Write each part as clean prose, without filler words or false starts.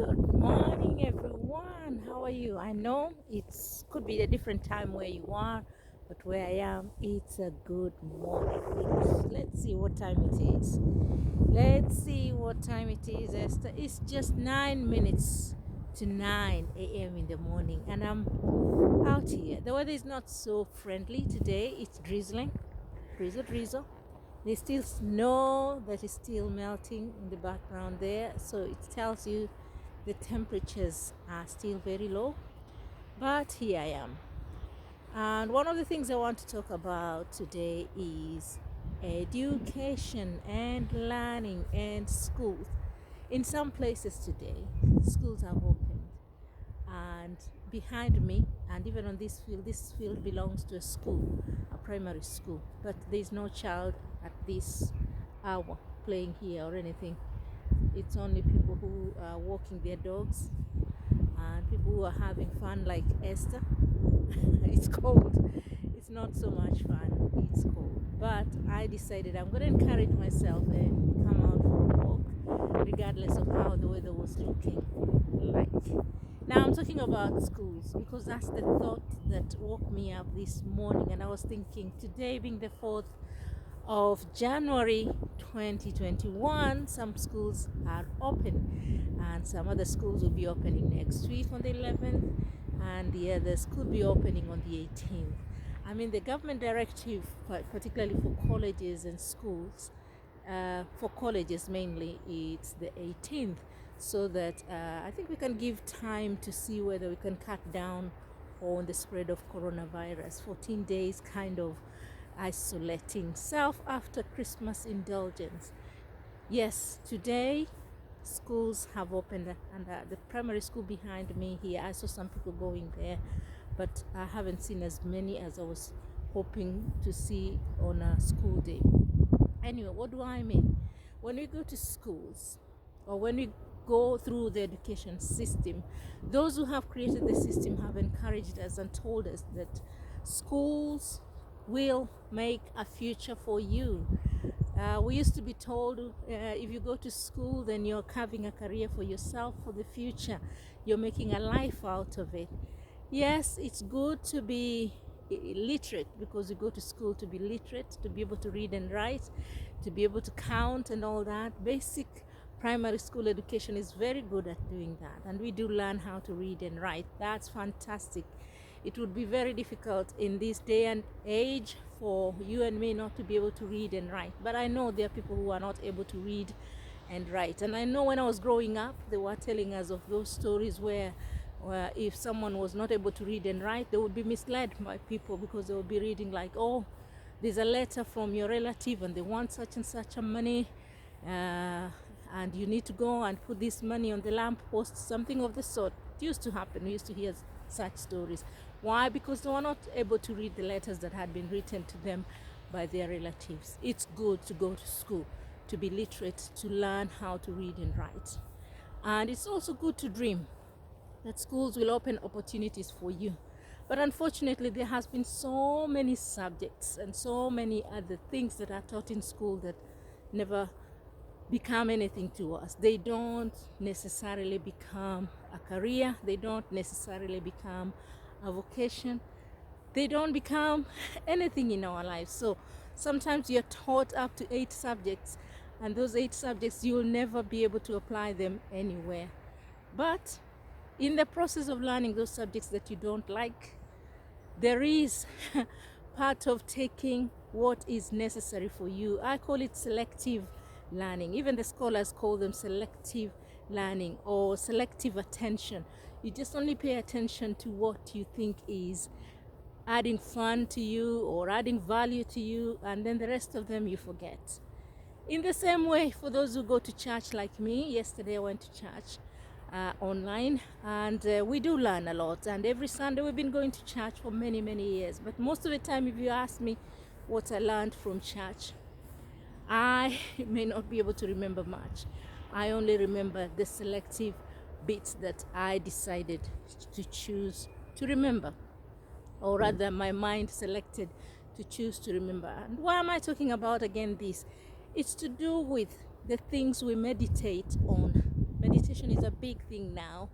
Good morning, everyone. How are you? I know it's could be a different time where you are, but where I am, it's a good morning. Let's see what time it is. Let's see what time it is, Esther. It's just 9 minutes to 9 a.m. in the morning, and I'm out here. The weather is not so friendly today. It's drizzling, drizzle, drizzle. There's still snow that is still melting in the background there, so it tells you the temperatures are still very low. But here I am. And one of the things I want to talk about today is education and learning and schools. In some places today, schools have opened, and behind me and even on this field belongs to a school, a primary school, but there's no child at this hour playing here or anything. It's only people who are walking their dogs and people who are having fun like Esther. It's cold. It's not so much fun. It's cold. But I decided I'm going to encourage myself and come out for a walk, regardless of how the weather was looking like. Now I'm talking about schools because that's the thought that woke me up this morning, and I was thinking today being the 4th of January 2021, some schools are open and some other schools will be opening next week on the 11th, and the others could be opening on the 18th. I mean, the government directive, particularly for colleges and schools, for colleges mainly, it's the 18th, so that I think we can give time to see whether we can cut down on the spread of coronavirus. 14 days kind of isolating self after Christmas indulgence. Yes, today schools have opened, and the primary school behind me here, I saw some people going there, but I haven't seen as many as I was hoping to see on a school day. Anyway, what do I mean? When we go to schools or when we go through the education system, those who have created the system have encouraged us and told us that schools will make a future for you. We used to be told if you go to school, then you're carving a career for yourself for the future. You're making a life out of it. Yes, it's good to be literate because you go to school to be literate, to be able to read and write, to be able to count and all that. Basic primary school education is very good at doing that, and we do learn how to read and write. That's fantastic. It would be very difficult in this day and age for you and me not to be able to read and write. But I know there are people who are not able to read and write. And I know when I was growing up, they were telling us of those stories where if someone was not able to read and write, they would be misled by people because they would be reading like, oh, there's a letter from your relative and they want such and such a money, and you need to go and put this money on the lamp post, something of the sort. It used to happen. We used to hear such stories. Why? Because they were not able to read the letters that had been written to them by their relatives. It's good to go to school, to be literate, to learn how to read and write. And it's also good to dream that schools will open opportunities for you. But unfortunately, there has been so many subjects and so many other things that are taught in school that never become anything to us. They don't necessarily become a career. They don't necessarily become a vocation. They don't become anything in our lives. So sometimes you're taught up to 8 subjects, and those 8 subjects, you'll never be able to apply them anywhere. But in the process of learning those subjects that you don't like, there is part of taking what is necessary for you. I call it selective learning. Even the scholars call them selective learning or selective attention. You just only pay attention to what you think is adding fun to you or adding value to you, and then the rest of them you forget. In the same way, for those who go to church like me, yesterday I went to church online, and we do learn a lot, and every Sunday we've been going to church for many years. But most of the time, if you ask me what I learned from church, I may not be able to remember much. I only remember the selective bits that I decided to choose to remember, or rather my mind selected to choose to remember. And why am I talking about again this? It's to do with the things we meditate on Meditation is a big thing now,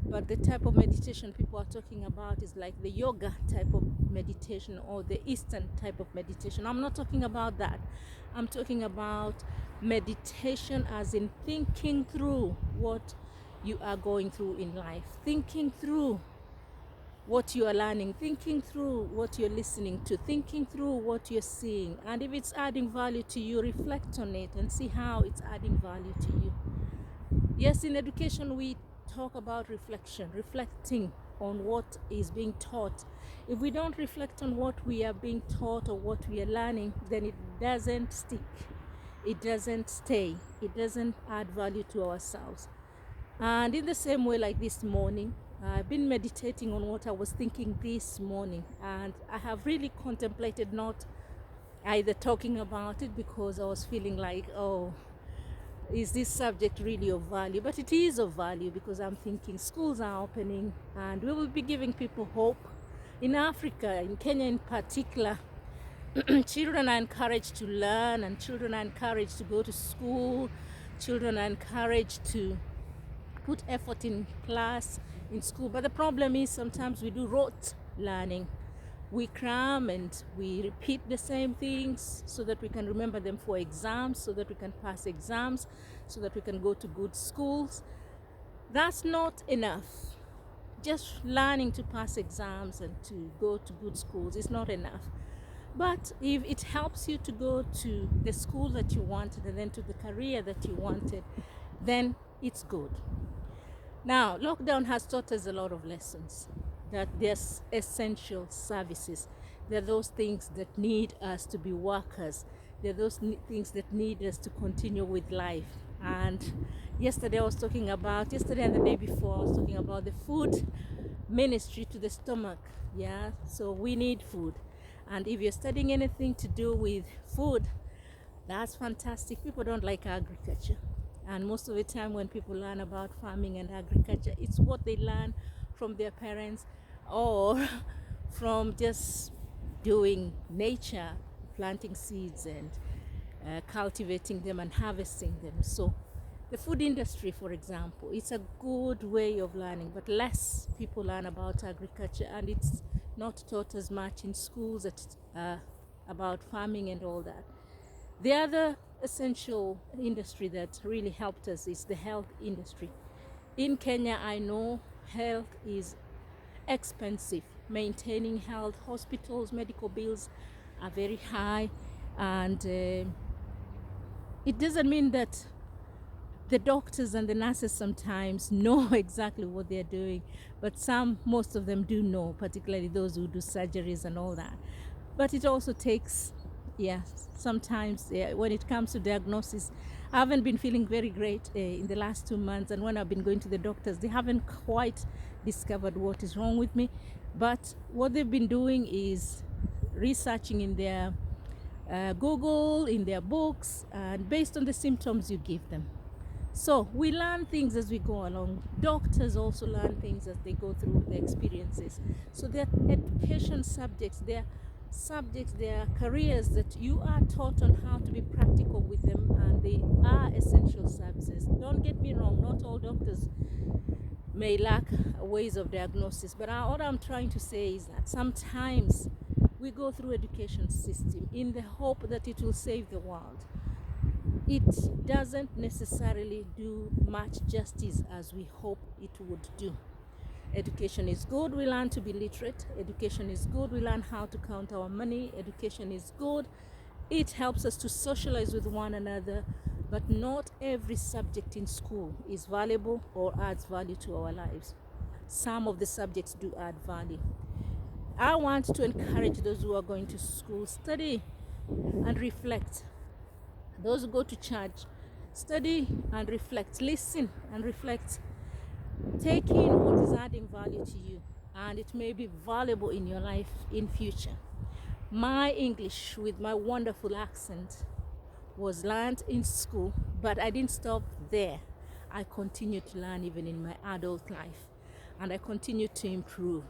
but the type of meditation people are talking about is like the yoga type of meditation or the Eastern type of meditation. I'm not talking about that. I'm talking about meditation as in thinking through what you are going through in life, thinking through what you are learning, thinking through what you're listening to, thinking through what you're seeing. And if it's adding value to you, reflect on it and see how it's adding value to you. Yes, in education, we talk about reflection, reflecting on what is being taught. If we don't reflect on what we are being taught or what we are learning, then it doesn't stick, it doesn't stay, it doesn't add value to ourselves. And in the same way, like this morning, I've been meditating on what I was thinking this morning, and I have really contemplated not either talking about it because I was feeling like, oh, is this subject really of value? But it is of value because I'm thinking schools are opening and we will be giving people hope. In Africa, in Kenya in particular, children are encouraged to learn and children are encouraged to go to school. Children are encouraged to put effort in class, in school. But the problem is sometimes we do rote learning. We cram and we repeat the same things so that we can remember them for exams, so that we can pass exams, so that we can go to good schools. That's not enough. Just learning to pass exams and to go to good schools is not enough. But if it helps you to go to the school that you wanted and then to the career that you wanted, then it's good. Now, lockdown has taught us a lot of lessons, that there's essential services. There are those things that need us to be workers. There are those things that need us to continue with life. And yesterday and the day before, I was talking about the food ministry to the stomach. Yeah, so we need food. And if you're studying anything to do with food, that's fantastic. People don't like agriculture. And most of the time when people learn about farming and agriculture, it's what they learn from their parents or from just doing nature, planting seeds and cultivating them and harvesting them. So the food industry, for example, it's a good way of learning, but less people learn about agriculture and it's not taught as much in schools about farming and all that. The other essential industry that really helped us is the health industry. In Kenya, I know health is expensive. Maintaining health, hospitals, medical bills are very high, and it doesn't mean that the doctors and the nurses sometimes know exactly what they're doing, but most of them do know, particularly those who do surgeries and all that. But it also takes, sometimes when it comes to diagnosis, I haven't been feeling very great in the last 2 months, and when I've been going to the doctors, they haven't quite discovered what is wrong with me. But what they've been doing is researching in their Google, in their books, and based on the symptoms you give them. So we learn things as we go along. Doctors also learn things as they go through the experiences. So they're education subjects, they're careers that you are taught on how to be practical with them, and they are essential services. Don't get me wrong, not all doctors may lack ways of diagnosis, but what I'm trying to say is that sometimes we go through education system in the hope that it will save the world. It doesn't necessarily do much justice as we hope it would do. Education is good, we learn to be literate. Education is good, we learn how to count our money. Education is good, it helps us to socialize with one another. But not every subject in school is valuable or adds value to our lives. Some of the subjects do add value. I want to encourage those who are going to school, study and reflect. Those who go to church, study and reflect, listen and reflect. Take in what is adding value to you, and it may be valuable in your life in future. My English with my wonderful accent was learned in school, but I didn't stop there. I continued to learn even in my adult life, and I continue to improve.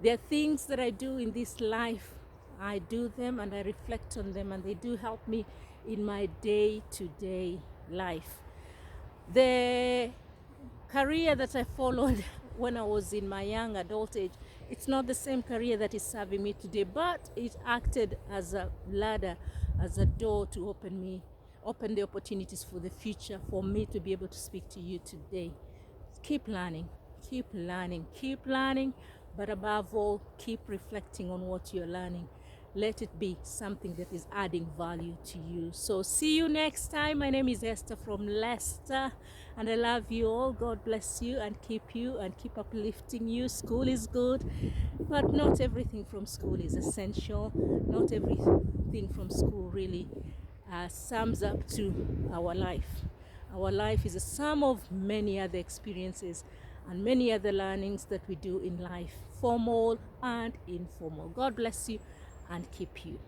There are things that I do in this life. I do them and I reflect on them, and they do help me in my day-to-day life. The career that I followed when I was in my young adult age, it's not the same career that is serving me today, but it acted as a ladder, as a door to open the opportunities for the future for me to be able to speak to you today. Keep learning, keep learning, keep learning, but above all, keep reflecting on what you're learning. Let it be something that is adding value to you. So see you next time. My name is Esther from Leicester, and I love you all. God bless you and keep uplifting you. School is good, but not everything from school is essential. Not everything from school really sums up to our life. Our life is a sum of many other experiences and many other learnings that we do in life, formal and informal. God bless you and keep you.